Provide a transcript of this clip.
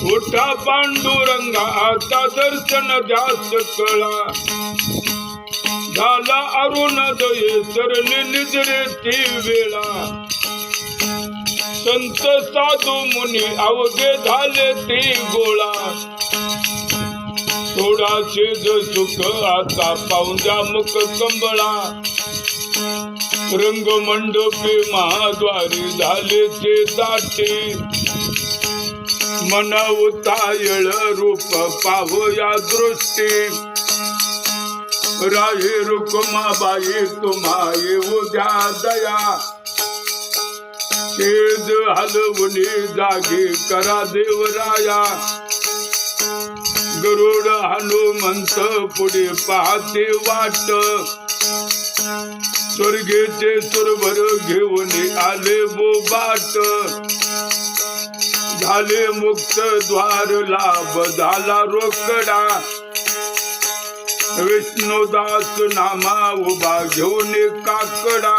उठा पांडुरंगा आता दर्शन ध्यास कळा झाला अरुणोदय सरली निद्रेची वेळा संत साधू मुनी अवघे झाले ते गोळा थोडाशे सुख आता पाहुंद्या मुख कंबळा रंग मंडपे महाद्वारी झाले ते दाटे मनवतायळ रूप पाहूया दृष्टी राही रुक्माबाई तुम्हा येऊ द्या दया शेज हलवुनी जागी करा देवराया गरुड हनुमंत पुढे पाहते वाट स्वर्गेचे सुरवर घेऊन आले बोबाट झाले मुक्त द्वार लाभ झाला रोकडा विष्णुदास नामा उभा घेऊन काकडा